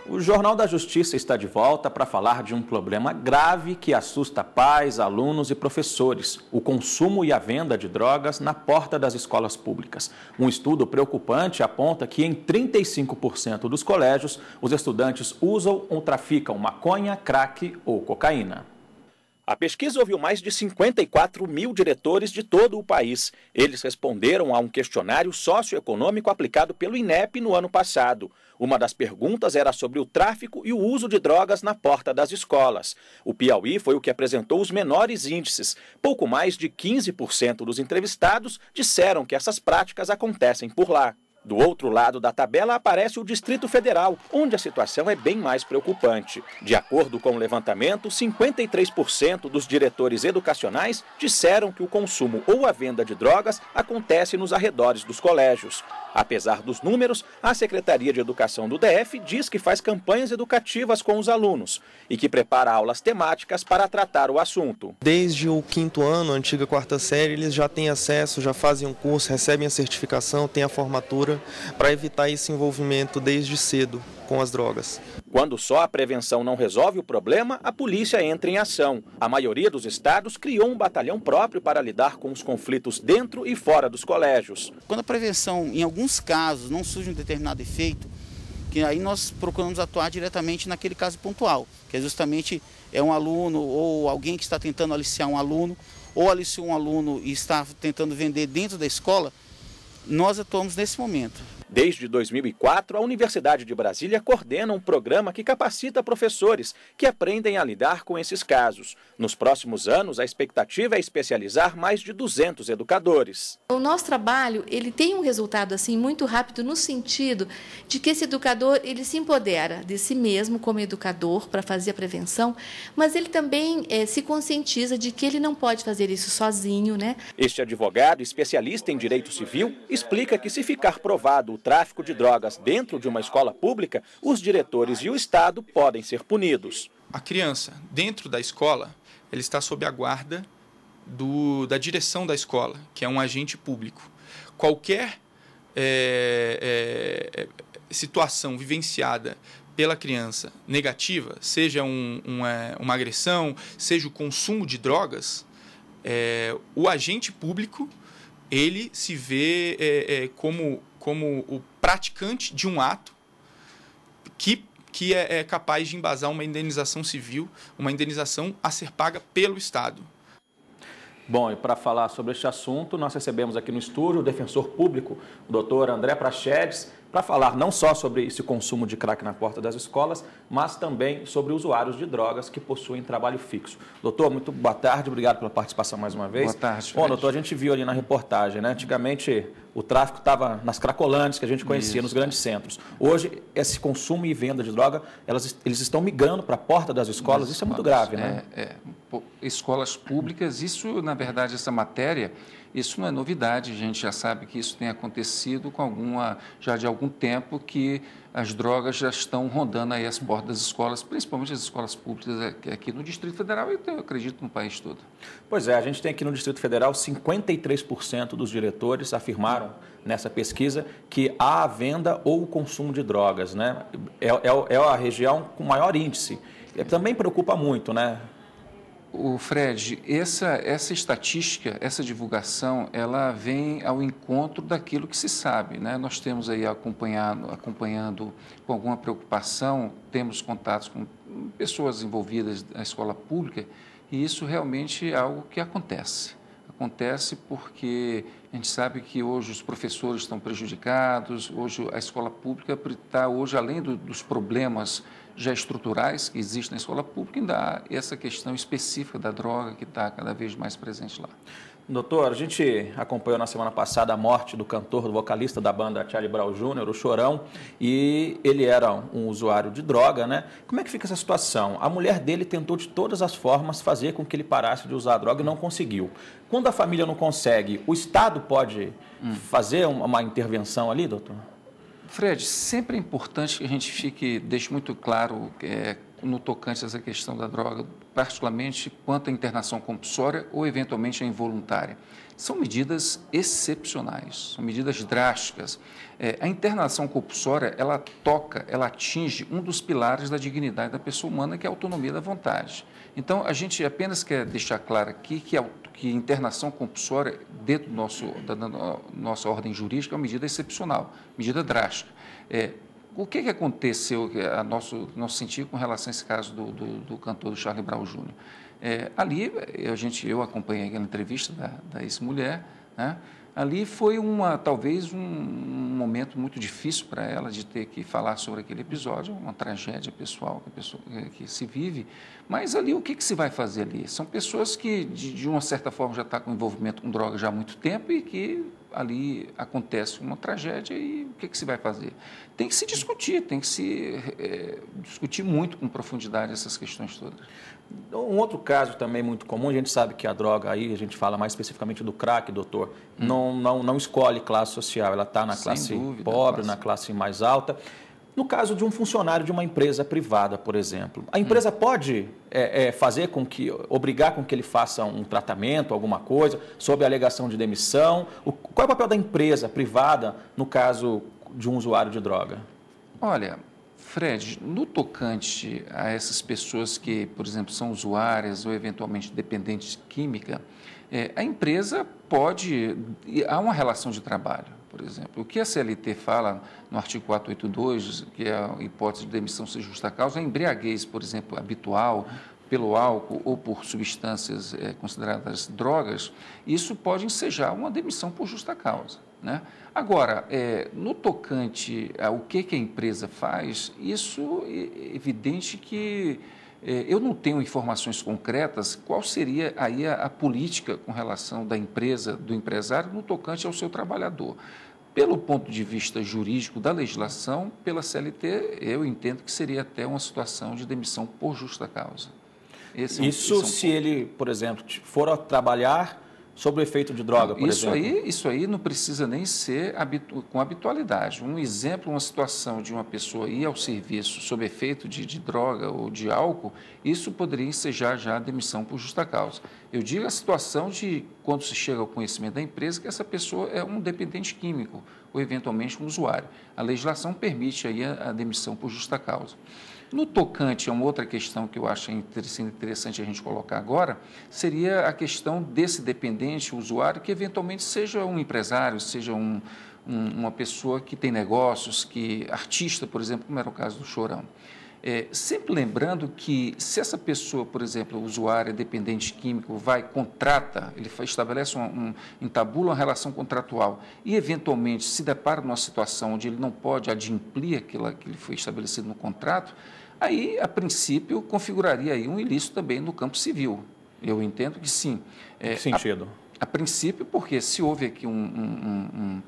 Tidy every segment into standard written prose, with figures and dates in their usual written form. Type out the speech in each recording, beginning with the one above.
O Jornal da Justiça está de volta para falar de um problema grave que assusta pais, alunos e professores: o consumo e a venda de drogas na porta das escolas públicas. Um estudo preocupante aponta que em 35% dos colégios, os estudantes usam ou traficam maconha, crack ou cocaína. A pesquisa ouviu mais de 54 mil diretores de todo o país. Eles responderam a um questionário socioeconômico aplicado pelo INEP no ano passado. Uma das perguntas era sobre o tráfico e o uso de drogas na porta das escolas. O Piauí foi o que apresentou os menores índices. Pouco mais de 15% dos entrevistados disseram que essas práticas acontecem por lá. Do outro lado da tabela aparece o Distrito Federal, onde a situação é bem mais preocupante. De acordo com o levantamento, 53% dos diretores educacionais disseram que o consumo ou a venda de drogas acontece nos arredores dos colégios. Apesar dos números, a Secretaria de Educação do DF diz que faz campanhas educativas com os alunos e que prepara aulas temáticas para tratar o assunto. Desde o 5º ano, a antiga 4ª série, eles já têm acesso, já fazem um curso, recebem a certificação, têm a formatura, para evitar esse envolvimento desde cedo com as drogas. Quando só a prevenção não resolve o problema, a polícia entra em ação. A maioria dos estados criou um batalhão próprio para lidar com os conflitos dentro e fora dos colégios. Quando a prevenção, em alguns casos, não surge um determinado efeito, que aí nós procuramos atuar diretamente naquele caso pontual, que é justamente um aluno ou alguém que está tentando aliciar um aluno, ou aliciou um aluno e está tentando vender dentro da escola. Nós atuamos nesse momento. Desde 2004, a Universidade de Brasília coordena um programa que capacita professores que aprendem a lidar com esses casos. Nos próximos anos, a expectativa é especializar mais de 200 educadores. O nosso trabalho ele tem um resultado assim muito rápido no sentido de que esse educador ele se empodera de si mesmo como educador para fazer a prevenção, mas ele também se conscientiza de que ele não pode fazer isso sozinho, né? Este advogado, especialista em direito civil, explica que se ficar provado o tráfico de drogas dentro de uma escola pública, os diretores e o Estado podem ser punidos. A criança, dentro da escola, ele está sob a guarda da direção da escola, que é um agente público. Qualquer situação vivenciada pela criança negativa, seja uma agressão, seja o consumo de drogas, o agente público ele se vê como o praticante de um ato que é capaz de embasar uma indenização civil, uma indenização a ser paga pelo Estado. Bom, e para falar sobre este assunto, nós recebemos aqui no estúdio o defensor público, o doutor André Prachedes, para falar não só sobre esse consumo de crack na porta das escolas, mas também sobre usuários de drogas que possuem trabalho fixo. Doutor, muito boa tarde, obrigado pela participação mais uma vez. Boa tarde, Fred. Bom, doutor, a gente viu ali na reportagem, né? Antigamente o tráfico estava nas cracolantes que a gente conhecia, nos grandes centros. Hoje, esse consumo e venda de droga, eles estão migrando para a porta das escolas, isso é muito grave, né? Escolas públicas, isso, na verdade, essa matéria, isso não é novidade, a gente já sabe que isso tem acontecido já de algum tempo, que as drogas já estão rondando aí as portas das escolas, principalmente as escolas públicas aqui no Distrito Federal e eu acredito no país todo. Pois é, a gente tem aqui no Distrito Federal 53% dos diretores afirmaram nessa pesquisa que há a venda ou o consumo de drogas, né? É a região com maior índice. Também preocupa muito, né? O Fred, essa estatística, essa divulgação, ela vem ao encontro daquilo que se sabe, né? Nós temos aí acompanhando com alguma preocupação, temos contatos com pessoas envolvidas na escola pública e isso realmente é algo que acontece. Acontece porque a gente sabe que hoje os professores estão prejudicados, hoje a escola pública está, hoje, além dos problemas já estruturais que existem na escola pública, ainda há essa questão específica da droga que está cada vez mais presente lá. Doutor, a gente acompanhou na semana passada a morte do cantor, do vocalista da banda Charlie Brown Jr., o Chorão, e ele era um usuário de droga, né? Como é que fica essa situação? A mulher dele tentou de todas as formas fazer com que ele parasse de usar a droga e não conseguiu. Quando a família não consegue, o Estado pode fazer uma intervenção ali, doutor? Fred, sempre é importante que a gente deixe muito claro no tocante a essa questão da droga, particularmente quanto à internação compulsória ou, eventualmente, a involuntária. São medidas excepcionais, são medidas drásticas. A internação compulsória, ela atinge um dos pilares da dignidade da pessoa humana, que é a autonomia da vontade. Então, a gente apenas quer deixar claro aqui que internação compulsória, dentro da nossa ordem jurídica, é uma medida excepcional, medida drástica. O que aconteceu, a nosso sentido, com relação a esse caso do cantor do Charlie Brown Jr.? Ali, eu acompanhei aquela entrevista da ex-mulher, né? Ali foi talvez um momento muito difícil para ela de ter que falar sobre aquele episódio, uma tragédia pessoal que se vive, mas ali o que se vai fazer ali? São pessoas que, de uma certa forma, já estão com envolvimento com droga já há muito tempo e que ali acontece uma tragédia e o que se vai fazer? Tem que se discutir, tem que se discutir muito com profundidade essas questões todas. Um outro caso também muito comum, a gente sabe que a droga, aí a gente fala mais especificamente do crack, doutor, não escolhe classe social, ela está na classe pobre, na classe mais alta. No caso de um funcionário de uma empresa privada, por exemplo, a empresa pode obrigar com que ele faça um tratamento, alguma coisa, sob a alegação de demissão? Qual é o papel da empresa privada no caso de um usuário de droga? Olha, Fred, no tocante a essas pessoas que, por exemplo, são usuárias ou eventualmente dependentes de química, a empresa há uma relação de trabalho, por exemplo. O que a CLT fala no artigo 482, que é a hipótese de demissão sem justa causa, a embriaguez, por exemplo, habitual, pelo álcool ou por substâncias consideradas drogas, isso pode ensejar uma demissão por justa causa, né? Agora, no tocante ao que a empresa faz, isso é evidente que eu não tenho informações concretas qual seria aí a política com relação da empresa, do empresário, no tocante ao seu trabalhador. Pelo ponto de vista jurídico da legislação, pela CLT, eu entendo que seria até uma situação de demissão por justa causa. Se ele, por exemplo, for a trabalhar sob o efeito de droga, por exemplo? Isso aí não precisa nem ser com habitualidade. Um exemplo, uma situação de uma pessoa ir ao serviço sob efeito de droga ou de álcool, isso poderia ensejar já a demissão por justa causa. Eu digo a situação de quando se chega ao conhecimento da empresa que essa pessoa é um dependente químico ou eventualmente um usuário. A legislação permite aí a demissão por justa causa. No tocante a uma outra questão que eu acho interessante a gente colocar agora, seria a questão desse dependente, usuário, que eventualmente seja um empresário, seja uma pessoa que tem negócios, artista, por exemplo, como era o caso do Chorão. Sempre lembrando que se essa pessoa, por exemplo, usuário, dependente químico, ele estabelece entabula uma relação contratual e, eventualmente, se depara numa situação onde ele não pode adimplir aquilo que foi estabelecido no contrato, aí, a princípio, configuraria aí um ilícito também no campo civil. Eu entendo que sim. Que sentido? A princípio, porque se houve aqui um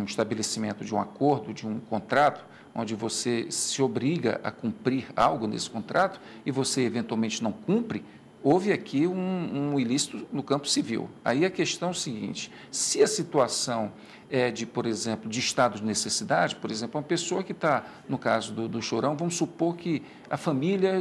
estabelecimento de um acordo, de um contrato, onde você se obriga a cumprir algo nesse contrato e você eventualmente não cumpre, houve aqui um ilícito no campo civil. Aí a questão é o seguinte: se a situação é por exemplo, de estado de necessidade, por exemplo, uma pessoa que está, no caso do Chorão, vamos supor que a família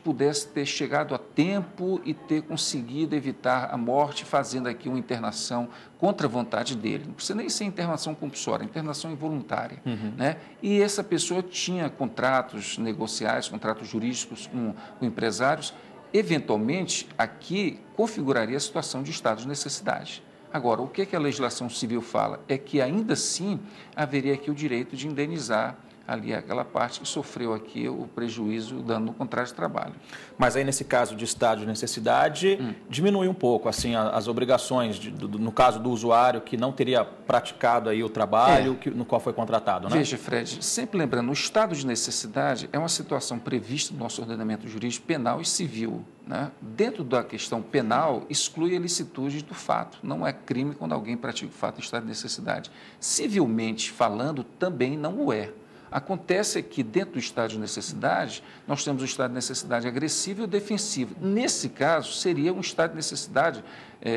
pudesse ter chegado a tempo e ter conseguido evitar a morte, fazendo aqui uma internação contra a vontade dele. Não precisa nem ser internação compulsória, internação involuntária. Né? E essa pessoa tinha contratos negociais, contratos jurídicos com empresários. Eventualmente, aqui configuraria a situação de estado de necessidade. Agora, o que a legislação civil fala? É que, ainda assim, haveria aqui o direito de indenizar ali aquela parte que sofreu aqui o prejuízo, o dano no contrato de trabalho. Mas aí, nesse caso de estado de necessidade, diminui um pouco assim, as obrigações, no caso do usuário que não teria praticado aí o trabalho no qual foi contratado, né? Veja, Fred, sempre lembrando, o estado de necessidade é uma situação prevista no nosso ordenamento jurídico penal e civil. Né? Dentro da questão penal, exclui a ilicitude do fato. Não é crime quando alguém pratica o fato em estado de necessidade. Civilmente falando, também não o é. Acontece que, dentro do estado de necessidade, nós temos o estado de necessidade agressivo e o defensivo. Nesse caso, seria um estado de necessidade,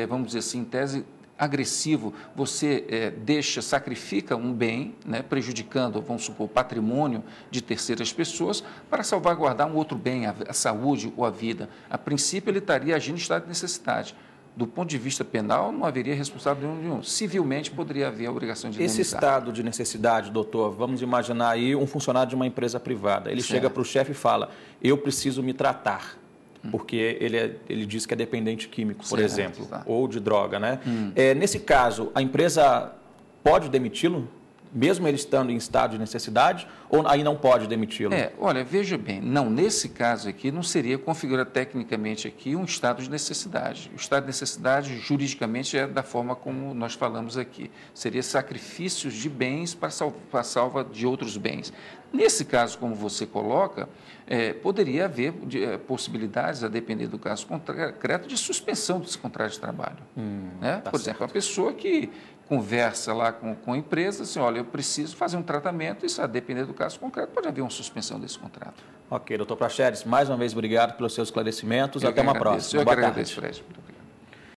vamos dizer assim, em tese, agressivo, você sacrifica um bem, né, prejudicando, vamos supor, o patrimônio de terceiras pessoas para salvaguardar um outro bem, a saúde ou a vida. A princípio, ele estaria agindo em estado de necessidade. Do ponto de vista penal, não haveria responsabilidade nenhuma. Civilmente, poderia haver a obrigação de indenizar. Esse estado de necessidade, doutor, vamos imaginar aí um funcionário de uma empresa privada. Ele chega para o chefe e fala, eu preciso me tratar, porque ele diz que é dependente químico, por exemplo, ou de droga, né? Nesse caso, a empresa pode demiti-lo? Mesmo ele estando em estado de necessidade, ou aí não pode demiti-lo? Olha, veja bem, não, nesse caso aqui não seria configurar tecnicamente aqui um estado de necessidade. O estado de necessidade, juridicamente, é da forma como nós falamos aqui. Seria sacrifícios de bens para a salva de outros bens. Nesse caso, como você coloca, poderia haver possibilidades, a depender do caso concreto, de suspensão desse contrato de trabalho. Por exemplo, a pessoa que conversa lá com a empresa, assim, olha, eu preciso fazer um tratamento, isso a depender do caso concreto, pode haver uma suspensão desse contrato. Ok, doutor Praxedes, mais uma vez obrigado pelos seus esclarecimentos. Até uma próxima. Eu que agradeço, Fred.